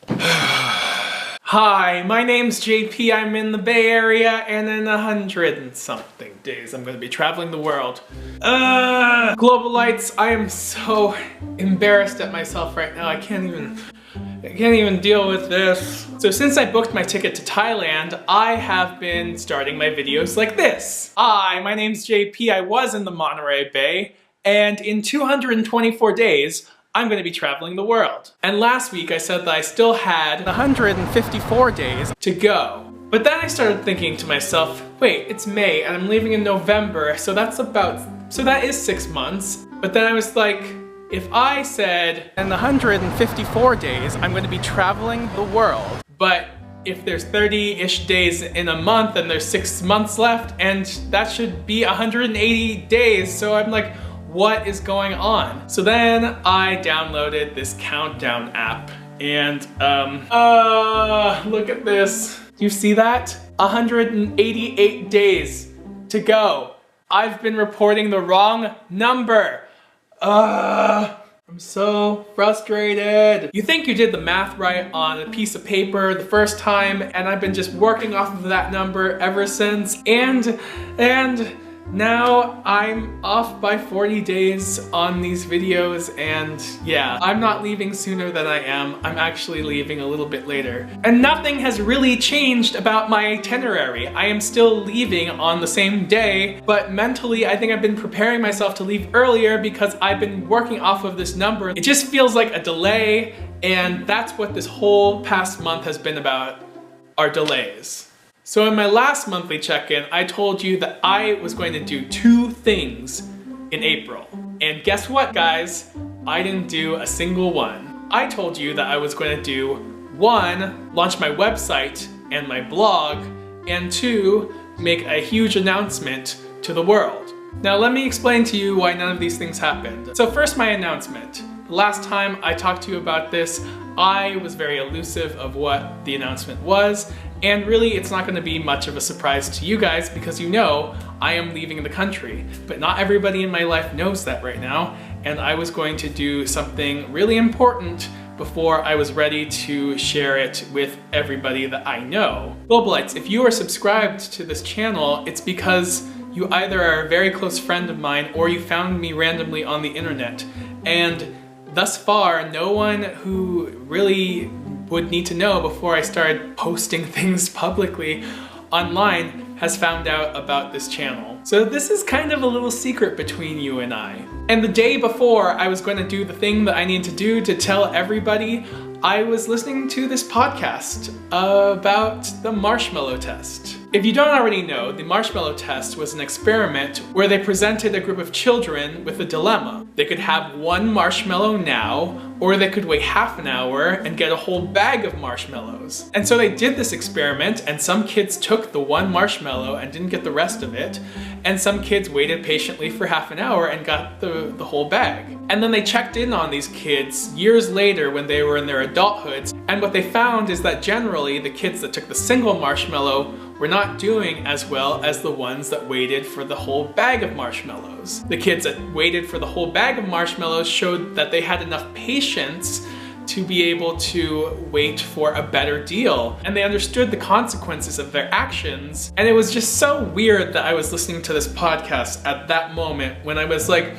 Hi, my name's JP. I'm in the Bay Area, and in 100 and something days I'm gonna be traveling the world. Globalites, I am so embarrassed at myself right now. I can't even deal with this. So since I booked my ticket to Thailand, I have been starting my videos like this. Hi, my name's JP. I was in the Monterey Bay, and in 224 days, I'm gonna be traveling the world. And last week I said that I still had 154 days to go. But then I started thinking to myself, wait, it's May and I'm leaving in November, so that is 6 months. But then I was like, if I said, in 154 days, I'm gonna be traveling the world, but if there's 30-ish days in a month and there's 6 months left, and that should be 180 days, so I'm like, what is going on? So then I downloaded this countdown app and look at this. Do you see that? 188 days to go. I've been reporting the wrong number. I'm so frustrated. You think you did the math right on a piece of paper the first time, and I've been just working off of that number ever since, and now I'm off by 40 days on these videos, and yeah, I'm not leaving sooner than I am. I'm actually leaving a little bit later. And nothing has really changed about my itinerary. I am still leaving on the same day, but mentally I think I've been preparing myself to leave earlier because I've been working off of this number. It just feels like a delay, and that's what this whole past month has been about, are delays. So in my last monthly check-in, I told you that I was going to do 2 things in April. And guess what, guys? I didn't do a single one. I told you that I was going to do 1, launch my website and my blog, and 2, make a huge announcement to the world. Now let me explain to you why none of these things happened. So first, my announcement. The last time I talked to you about this, I was very elusive of what the announcement was, and really it's not going to be much of a surprise to you guys because you know I am leaving the country. But not everybody in my life knows that right now, and I was going to do something really important before I was ready to share it with everybody that I know. Globalites, if you are subscribed to this channel, it's because you either are a very close friend of mine or you found me randomly on the internet. And thus far, no one who really would need to know before I started posting things publicly online has found out about this channel. So this is kind of a little secret between you and I. And the day before I was going to do the thing that I need to do to tell everybody, I was listening to this podcast about the marshmallow test. If you don't already know, the marshmallow test was an experiment where they presented a group of children with a dilemma. They could have 1 marshmallow now, or they could wait half an hour and get a whole bag of marshmallows. And so they did this experiment, and some kids took the 1 marshmallow and didn't get the rest of it, and some kids waited patiently for half an hour and got the whole bag. And then they checked in on these kids years later when they were in their adulthoods, and what they found is that generally the kids that took the single marshmallow were not doing as well as the ones that waited for the whole bag of marshmallows. The kids that waited for the whole bag of marshmallows showed that they had enough patience to be able to wait for a better deal, and they understood the consequences of their actions. And it was just so weird that I was listening to this podcast at that moment when I was like,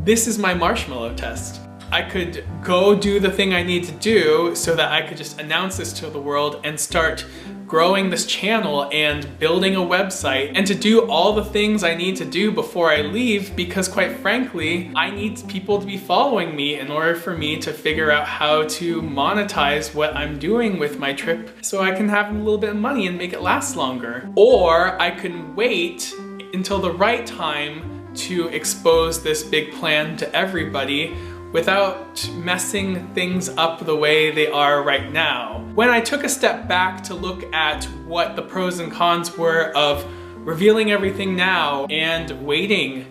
this is my marshmallow test. I could go do the thing I need to do so that I could just announce this to the world and start growing this channel and building a website and to do all the things I need to do before I leave, because quite frankly, I need people to be following me in order for me to figure out how to monetize what I'm doing with my trip so I can have a little bit of money and make it last longer. Or I can wait until the right time to expose this big plan to everybody without messing things up the way they are right now. When I took a step back to look at what the pros and cons were of revealing everything now and waiting,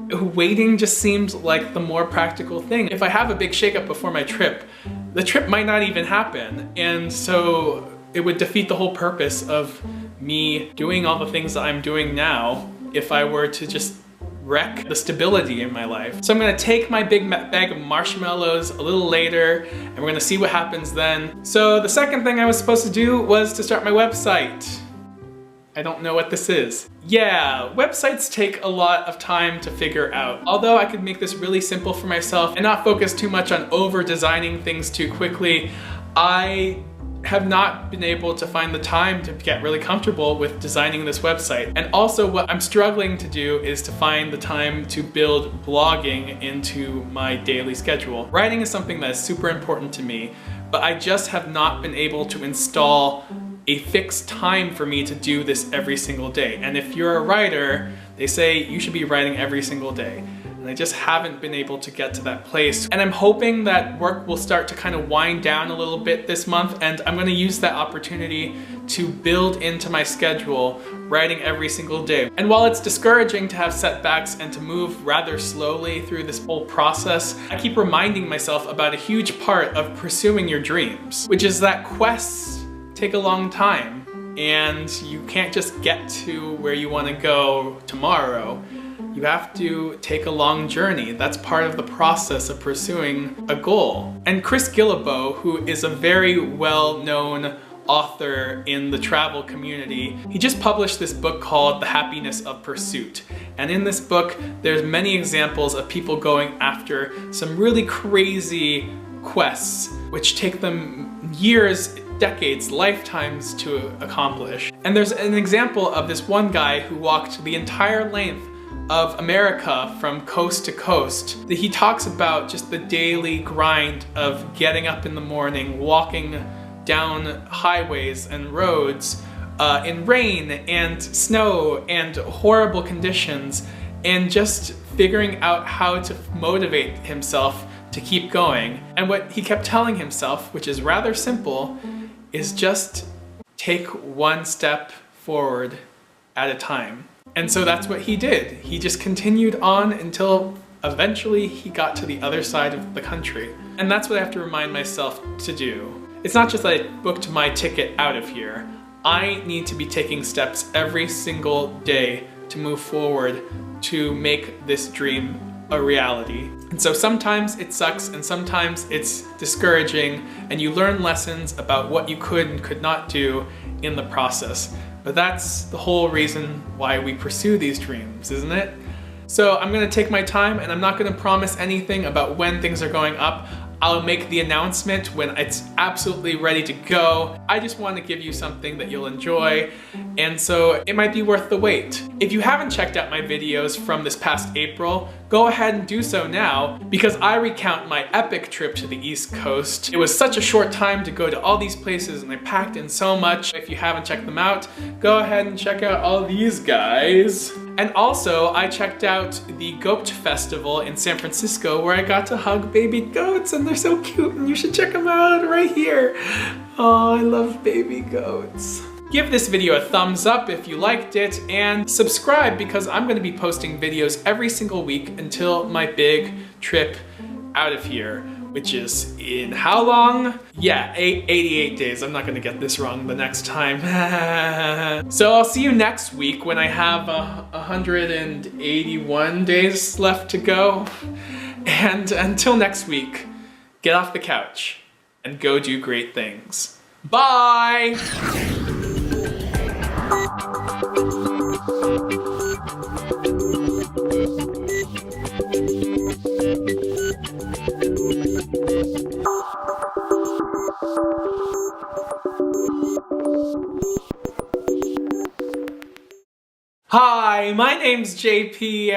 waiting just seemed like the more practical thing. If I have a big shakeup before my trip, the trip might not even happen, and so it would defeat the whole purpose of me doing all the things that I'm doing now if I were to just wreck the stability in my life. So I'm gonna take my big bag of marshmallows a little later and we're gonna see what happens then. So the second thing I was supposed to do was to start my website. I don't know what this is. Yeah, websites take a lot of time to figure out. Although I could make this really simple for myself and not focus too much on over-designing things too quickly, I have not been able to find the time to get really comfortable with designing this website. And also what I'm struggling to do is to find the time to build blogging into my daily schedule. Writing is something that is super important to me, but I just have not been able to install a fixed time for me to do this every single day. And if you're a writer, they say you should be writing every single day. And I just haven't been able to get to that place. And I'm hoping that work will start to kind of wind down a little bit this month, and I'm gonna use that opportunity to build into my schedule writing every single day. And while it's discouraging to have setbacks and to move rather slowly through this whole process, I keep reminding myself about a huge part of pursuing your dreams, which is that quests take a long time, and you can't just get to where you want to go tomorrow. You have to take a long journey. That's part of the process of pursuing a goal. And Chris Guillebeau, who is a very well-known author in the travel community, he just published this book called The Happiness of Pursuit. And in this book, there's many examples of people going after some really crazy quests, which take them years, decades, lifetimes to accomplish. And there's an example of this one guy who walked the entire length of America from coast to coast. He talks about just the daily grind of getting up in the morning, walking down highways and roads in rain and snow and horrible conditions, and just figuring out how to motivate himself to keep going. And what he kept telling himself, which is rather simple, is just take one step forward at a time. And so that's what he did. He just continued on until eventually he got to the other side of the country. And that's what I have to remind myself to do. It's not just that I booked my ticket out of here. I need to be taking steps every single day to move forward to make this dream a reality. And so sometimes it sucks and sometimes it's discouraging, and you learn lessons about what you could and could not do in the process. But that's the whole reason why we pursue these dreams, isn't it? So I'm gonna take my time, and I'm not gonna promise anything about when things are going up. I'll make the announcement when it's absolutely ready to go. I just want to give you something that you'll enjoy, and so it might be worth the wait. If you haven't checked out my videos from this past April, go ahead and do so now, because I recount my epic trip to the East Coast. It was such a short time to go to all these places, and I packed in so much. If you haven't checked them out, go ahead and check out all these guys. And also, I checked out the Goat Festival in San Francisco, where I got to hug baby goats, and they're so cute, and you should check them out right here. Oh, I love baby goats. Give this video a thumbs up if you liked it, and subscribe, because I'm gonna be posting videos every single week until my big trip out of here, which is in how long? Yeah, 88 days. I'm not gonna get this wrong the next time. So I'll see you next week when I have 181 days left to go. And until next week, get off the couch and go do great things. Bye! Hi, my name's JP.